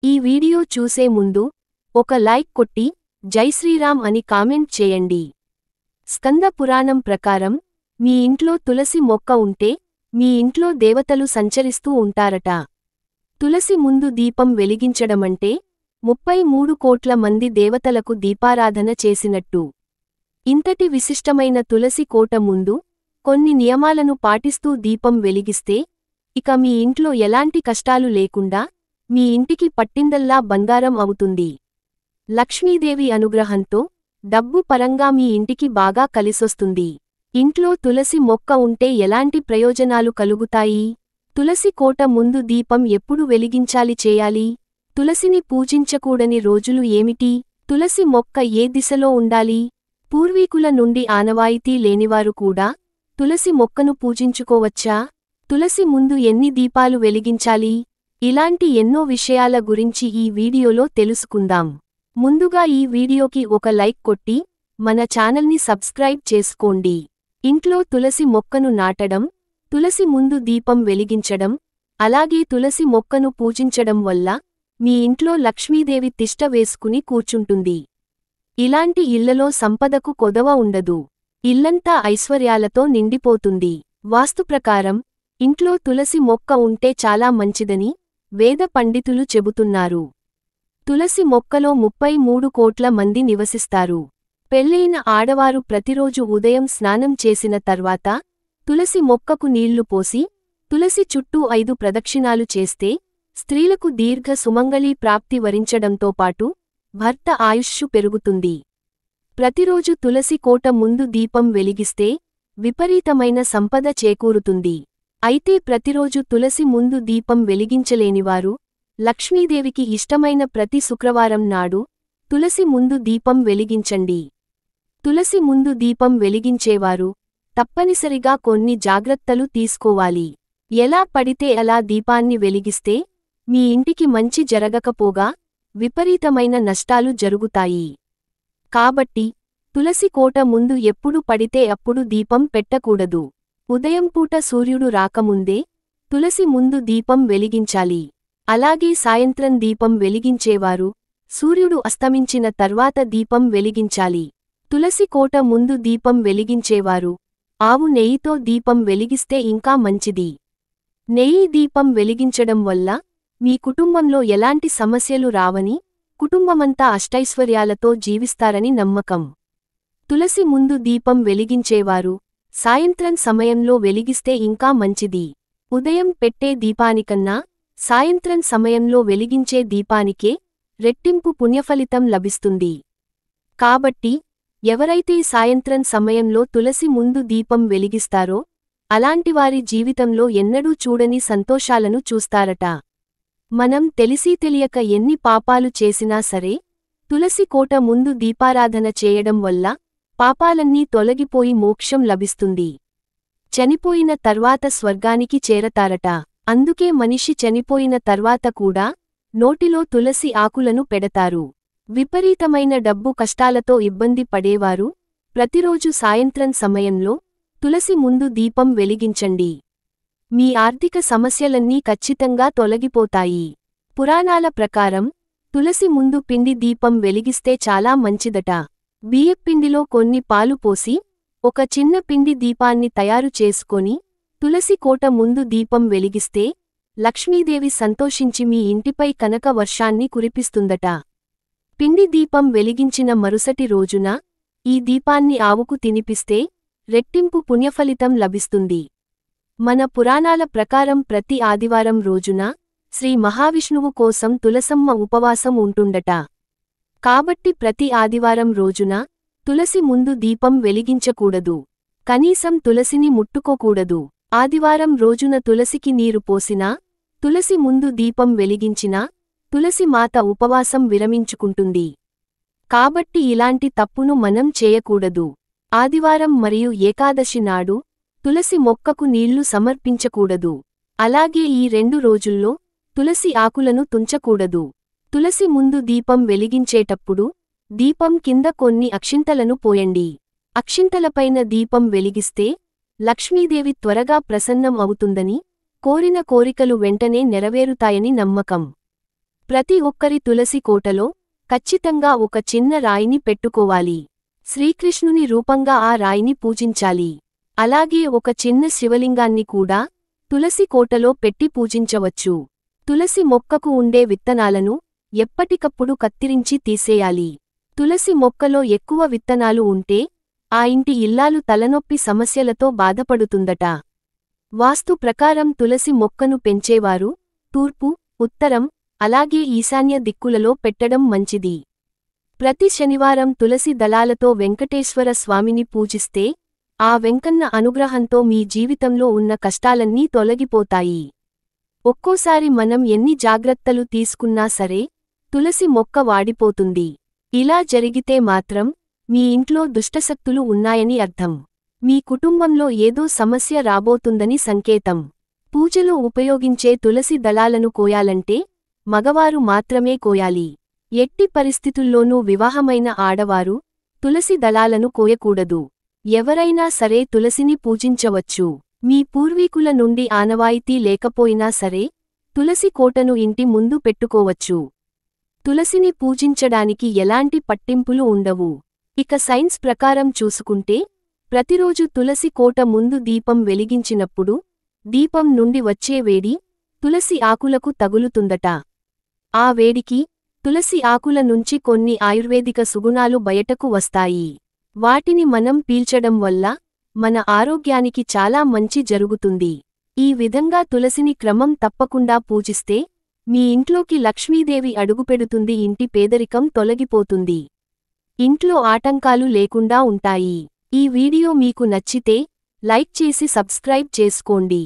ఈ వీడియో చూసే ముందు ఒక లైక్ కొట్టి జై శ్రీరామ్ అని కామెంట్ చేయండి. స్కంద పురాణం ప్రకారం మీ ఇంట్లో తులసి మొక్క ఉంటే మీ ఇంట్లో దేవతలు సంచరిస్తూ ఉంటారట. తులసి ముందు దీపం వెలిగించడమంటే 33 కోట్ల మంది దేవతలకు దీపారాధన చేసినట్టు. ఇంతటి విశిష్టమైన తులసి కోట ముందు కొన్ని నియమాలను పాటిస్తూ దీపం వెలిగిస్తే ఇక మీ ఇంట్లో ఎలాంటి కష్టాలు లేకుండా మీ ఇంటికి పట్టిందల్లా బంగారం అవుతుంది. లక్ష్మీదేవి అనుగ్రహంతో డబ్బు పరంగా మీ ఇంటికి బాగా కలిసొస్తుంది. ఇంట్లో తులసి మొక్క ఉంటే ఎలాంటి ప్రయోజనాలు కలుగుతాయి? తులసి కోట ముందు దీపం ఎప్పుడు వెలిగించాలి చేయాలి? తులసిని పూజించకూడని రోజులు ఏమిటి? తులసి మొక్క ఏ దిశలో ఉండాలి? పూర్వీకుల నుండి ఆనవాయితీ లేనివారు కూడా తులసి మొక్కను పూజించుకోవచ్చా? తులసి ముందు ఎన్ని దీపాలు వెలిగించాలి? ఇలాంటి ఎన్నో విషయాల గురించి ఈ వీడియోలో తెలుసుకుందాం. ముందుగా ఈ వీడియోకి ఒక లైక్ కొట్టి మన ఛానల్ని సబ్స్క్రైబ్ చేసుకోండి. ఇంట్లో తులసి మొక్కను నాటడం, తులసి ముందు దీపం వెలిగించడం, అలాగే తులసి మొక్కను పూజించడం వల్ల మీ ఇంట్లో లక్ష్మీదేవి తిష్ట వేసుకుని కూర్చుంటుంది. ఇలాంటి ఇళ్లలో సంపదకు కొదవ ఉండదు. ఇల్లంతా ఐశ్వర్యాలతో నిండిపోతుంది. వాస్తు ప్రకారం ఇంట్లో తులసి మొక్క ఉంటే చాలా మంచిదని వేద పండితులు చెబుతున్నారు. తులసి మొక్కలో 33 కోట్ల మంది నివసిస్తారు. పెళ్లైన ఆడవారు ప్రతిరోజు ఉదయం స్నానం చేసిన తర్వాత తులసి మొక్కకు నీళ్లు పోసి తులసి చుట్టూ 5 ప్రదక్షిణాలు చేస్తే స్త్రీలకు దీర్ఘ సుమంగళీ ప్రాప్తి వరించడంతో పాటు భర్త ఆయుష్షు పెరుగుతుంది. ప్రతిరోజు తులసి కోట ముందు దీపం వెలిగిస్తే విపరీతమైన సంపద చేకూరుతుంది. అయితే ప్రతిరోజు తులసి ముందు దీపం వెలిగించలేనివారు లక్ష్మీదేవికి ఇష్టమైన ప్రతి శుక్రవారం నాడు తులసి ముందు దీపం వెలిగించండి. తులసి ముందు దీపం వెలిగించేవారు తప్పనిసరిగా కొన్ని జాగ్రత్తలు తీసుకోవాలి. ఎలా పడితే అలా దీపాన్ని వెలిగిస్తే మీ ఇంటికి మంచి జరగకపోగా విపరీతమైన నష్టాలు జరుగుతాయి. కాబట్టి తులసి కోట ముందు ఎప్పుడు పడితే అప్పుడు దీపం పెట్టకూడదు. ఉదయం పూట సూర్యుడు రాకముందే తులసి ముందు దీపం వెలిగించాలి. అలాగే సాయంత్రం దీపం వెలిగించేవారు సూర్యుడు అస్తమించిన తర్వాత దీపం వెలిగించాలి. తులసి కోట ముందు దీపం వెలిగించేవారు ఆవు నెయ్యితో దీపం వెలిగిస్తే ఇంకా మంచిది. నెయ్యి దీపం వెలిగించడం వల్ల మీ కుటుంబంలో ఎలాంటి సమస్యలు రావని, కుటుంబమంతా అష్టైశ్వర్యాలతో జీవిస్తారని నమ్మకం. తులసి ముందు దీపం వెలిగించేవారు సాయంత్రం సమయంలో వెలిగిస్తే ఇంకా మంచిది. ఉదయం పెట్టే దీపానికన్నా సాయంత్రం సమయంలో వెలిగించే దీపానికే రెట్టింపు పుణ్యఫలితం లభిస్తుంది. కాబట్టి ఎవరైతే సాయంత్రం సమయంలో తులసి ముందు దీపం వెలిగిస్తారో అలాంటివారి జీవితంలో ఎన్నడూ చూడని సంతోషాలను చూస్తారట. మనం తెలిసీ తెలియక ఎన్ని పాపాలు చేసినా సరే తులసి కోట ముందు దీపారాధన చేయడం వల్ల పాపాలన్నీ తొలగిపోయి మోక్షం లభిస్తుంది. చనిపోయిన తర్వాత స్వర్గానికి చేరతారట. అందుకే మనిషి చనిపోయిన తర్వాత కూడా నోటిలో తులసి ఆకులను పెడతారు. విపరీతమైన డబ్బు కష్టాలతో ఇబ్బంది పడేవారు ప్రతిరోజు సాయంత్రం సమయంలో తులసి ముందు దీపం వెలిగించండి. మీ ఆర్థిక సమస్యలన్నీ ఖచ్చితంగా తొలగిపోతాయి. పురాణాల ప్రకారం తులసి ముందు పిండి దీపం వెలిగిస్తే చాలా మంచిదట. బియ్యపిండిలో కొన్ని పాలు పోసి ఒక చిన్న పిండి దీపాన్ని తయారు చేసుకొని తులసి కోట ముందు దీపం వెలిగిస్తే లక్ష్మీదేవి సంతోషించి మీ ఇంటిపై కనక వర్షాన్ని కురిపిస్తుందట. పిండి దీపం వెలిగించిన మరుసటి రోజున ఈ దీపాన్ని ఆవుకు తినిపిస్తే రెట్టింపు పుణ్యఫలితం లభిస్తుంది. మన పురాణాల ప్రకారం ప్రతి ఆదివారం రోజున శ్రీ మహావిష్ణువు కోసం తులసమ్మ ఉపవాసం ఉంటుందట. కాబట్టి ప్రతి ఆదివారం రోజున తులసి ముందు దీపం వెలిగించకూడదు. కనీసం తులసిని ముట్టుకోకూడదు. ఆదివారం రోజున తులసికి నీరు పోసినా, తులసి ముందు దీపం వెలిగించినా తులసి మాత ఉపవాసం విరమించుకుంటుంది. కాబట్టి ఇలాంటి తప్పును మనం చేయకూడదు. ఆదివారం మరియు ఏకాదశి నాడు తులసి మొక్కకు నీళ్లు సమర్పించకూడదు. అలాగే ఈ 2 రోజుల్లో తులసి ఆకులను తుంచకూడదు. తులసి ముందు దీపం వెలిగించేటప్పుడు దీపం కింద కొన్ని అక్షింతలను పోయండి. అక్షింతలపైన దీపం వెలిగిస్తే లక్ష్మీదేవి త్వరగా ప్రసన్నం అవుతుందని, కోరిన కోరికలు వెంటనే నెరవేరుతాయని నమ్మకం. ప్రతి ఒక్కరి తులసి కోటలో ఖచ్చితంగా ఒక చిన్న రాయిని పెట్టుకోవాలి. శ్రీకృష్ణుని రూపంగా ఆ రాయిని పూజించాలి. అలాగే ఒక చిన్న శివలింగాన్ని కూడా తులసి కోటలో పెట్టి పూజించవచ్చు. తులసి మొక్కకు ఉండే విత్తనాలను ఎప్పటికప్పుడు కత్తిరించి తీసేయాలి. తులసి మొక్కలో ఎక్కువ విత్తనాలు ఉంటే ఆ ఇంటి ఇల్లాలు తలనొప్పి సమస్యలతో బాధపడుతుందట. వాస్తు ప్రకారం తులసి మొక్కను పెంచేవారు తూర్పు, ఉత్తరం, అలాగే ఈశాన్య దిక్కులలో పెట్టడం మంచిది. ప్రతి శనివారం తులసి దళాలతో వెంకటేశ్వర స్వామిని పూజిస్తే ఆ వెంకన్న అనుగ్రహంతో మీ జీవితంలో ఉన్న కష్టాలన్నీ తొలగిపోతాయి. ఒక్కోసారి మనం ఎన్ని జాగ్రత్తలు తీసుకున్నా సరే తులసి మొక్క వాడిపోతుంది. ఇలా జరిగితే మాత్రం మీ ఇంట్లో దుష్టశక్తులు ఉన్నాయని అర్థం. మీ కుటుంబంలో ఏదో సమస్య రాబోతుందని సంకేతం. పూజలో ఉపయోగించే తులసి దళాలను కోయాలంటే మగవారు మాత్రమే కోయాలి. ఎట్టి పరిస్థితుల్లోనూ వివాహమైన ఆడవారు తులసి దళాలను కోయకూడదు. ఎవరైనా సరే తులసిని పూజించవచ్చు. మీ పూర్వీకుల నుండి ఆనవాయితీ లేకపోయినా సరే తులసి కోటను ఇంటి ముందు పెట్టుకోవచ్చు. తులసిని పూజించడానికి ఎలాంటి పట్టింపులు ఉండవు. ఇక సైన్స్ ప్రకారం చూసుకుంటే ప్రతిరోజు తులసి కోట ముందు దీపం వెలిగించినప్పుడు దీపం నుండి వచ్చే వేడి తులసి ఆకులకు తగులుతుందట. ఆ వేడికి తులసి ఆకుల నుంచి కొన్ని ఆయుర్వేదిక సుగుణాలు బయటకు వస్తాయి. వాటిని మనం పీల్చడం వల్ల మన ఆరోగ్యానికి చాలా మంచి జరుగుతుంది. ఈ విధంగా తులసిని క్రమం తప్పకుండా పూజిస్తే మీ ఇంట్లోకి లక్ష్మీదేవి అడుగుపెడుతుంది. ఇంటి పేదరికం తొలగిపోతుంది. ఇంట్లో ఆటంకాలు లేకుండా ఉంటాయి. ఈ వీడియో మీకు నచ్చితే లైక్ చేసి సబ్స్క్రైబ్ చేసుకోండి.